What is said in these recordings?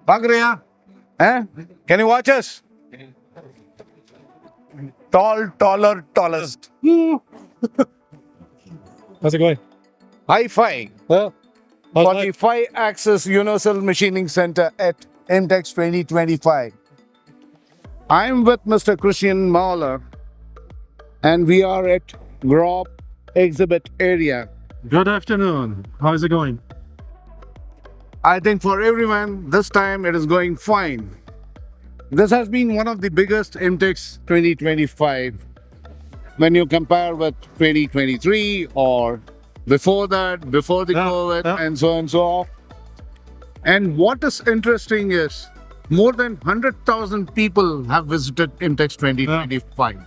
भाग रहे हैं? Can you watch us? Tall, taller, tallest. How's it going? Hi-Fi. Well, For the 5-axis Universal Machining Center at IMTEX 2025. I'm with Mr. Christian Müller, and we are at GROB exhibit area. good afternoon. How is it going? I think for everyone, this time it is going fine. This has been one of the biggest IMTEX 2025 when you compare with 2023 or before that, before the COVID, and so on and so on. And what is interesting is more than 100,000 people have visited IMTEX 2025.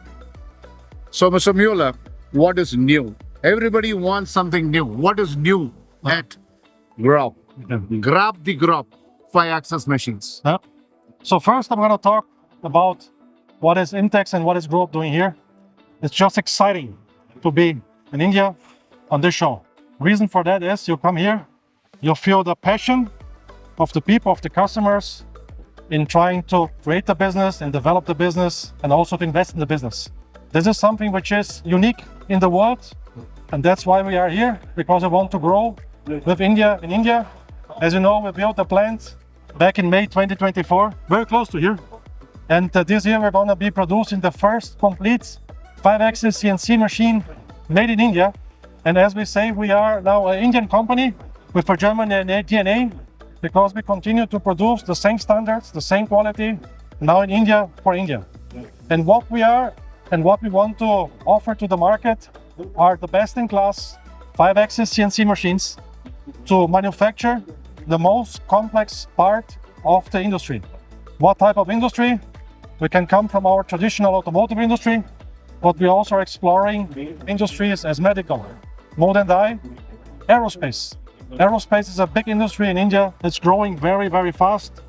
So, Mr. Müller, what is new? Everybody wants something new. What is new at GROB? Grab the GROB 5-axis machines. So first I'm going to talk about what is IMTEX and what is GROB doing here. It's just exciting to be in India on this show. Reason for that is you come here, you feel the passion of the people, of the customers in trying to create the business and develop the business and also to invest in the business. This is something which is unique in the world, and that's why we are here, because we want to grow with India in India. As you know, we built a plant back in May 2024, very close to here. And this year we're going to be producing the first complete 5-axis CNC machine made in India. And as we say, we are now an Indian company with a German DNA, because we continue to produce the same standards, the same quality, now in India for India. And what we are and what we want to offer to the market are the best-in-class 5-axis CNC machines to manufacture the most complex part of the industry. What type of industry? We can come from our traditional automotive industry, but we also are exploring industries as medical, mold and die, aerospace. Aerospace is a big industry in India. It's growing very, very fast.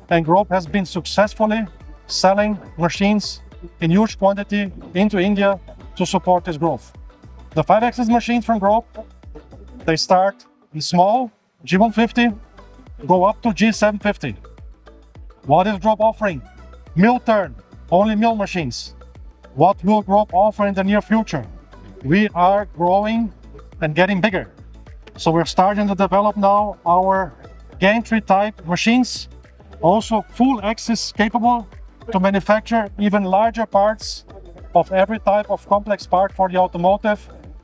And GROB has been successfully selling machines in huge quantity into India to support this growth. The 5-axis machines from GROB, they start in small, G150, go up to G750. What is GROB offering? Mill turn, only mill machines. What will GROB offer in the near future? We are growing and getting bigger. So we're starting to develop now our gantry type machines, also full axis capable to manufacture even larger parts of every type of complex part for the automotive,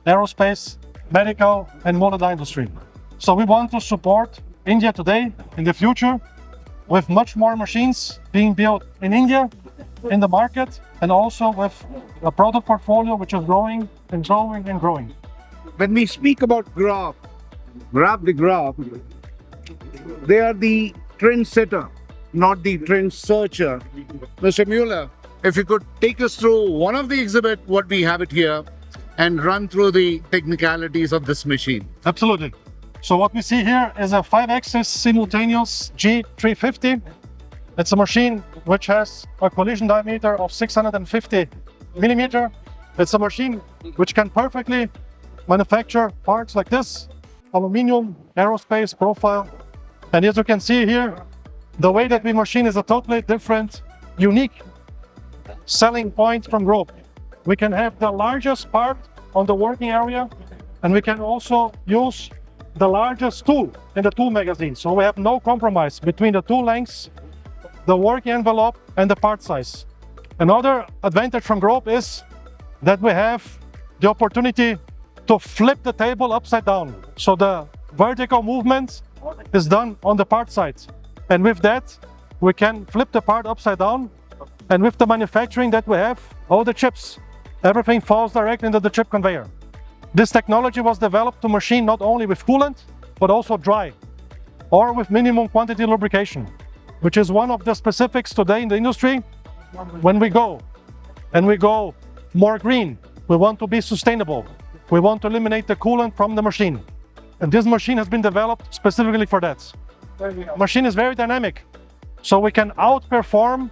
aerospace, medical, and mold industry. So we want to support India today, in the future, with much more machines being built in India, in the market, and also with a product portfolio which is growing and growing and growing. When we speak about GROB, grab the GROB, they are the trendsetter, not the trend searcher. Mr. Müller, if you could take us through one of the exhibit, what we have it here, and run through the technicalities of this machine. Absolutely. So what we see here is a 5-axis simultaneous G350. It's a machine which has a collision diameter of 650 millimeter. It's a machine which can perfectly manufacture parts like this, aluminum, aerospace profile. And as you can see here, the way that we machine is a totally different, unique selling point from GROB. We can have the largest part on the working area, and we can also use the largest tool in the tool magazine. So we have no compromise between the tool lengths, the working envelope, and the part size. Another advantage from GROB is that we have the opportunity to flip the table upside down. So the vertical movement is done on the part side. And with that, we can flip the part upside down. And with the manufacturing that we have, all the chips, everything falls directly into the chip conveyor. This technology was developed to machine not only with coolant, but also dry, or with minimum quantity lubrication, which is one of the specifics today in the industry. When we go more green, we want to be sustainable. We want to eliminate the coolant from the machine. And this machine has been developed specifically for that. The machine is very dynamic, so we can outperform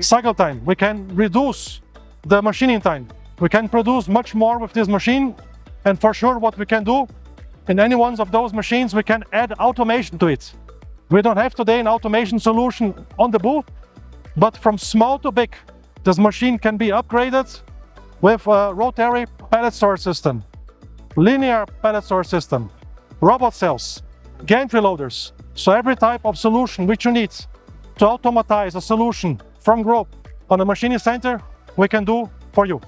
cycle time. We can reduce the machining time. We can produce much more with this machine. And for sure, what we can do in any one of those machines, we can add automation to it. We don't have today an automation solution on the booth, but from small to big, this machine can be upgraded with a rotary pallet store system, linear pallet store system, robot cells, gantry loaders. So every type of solution which you need to automatize a solution from GROB on a machining center, we can do for you.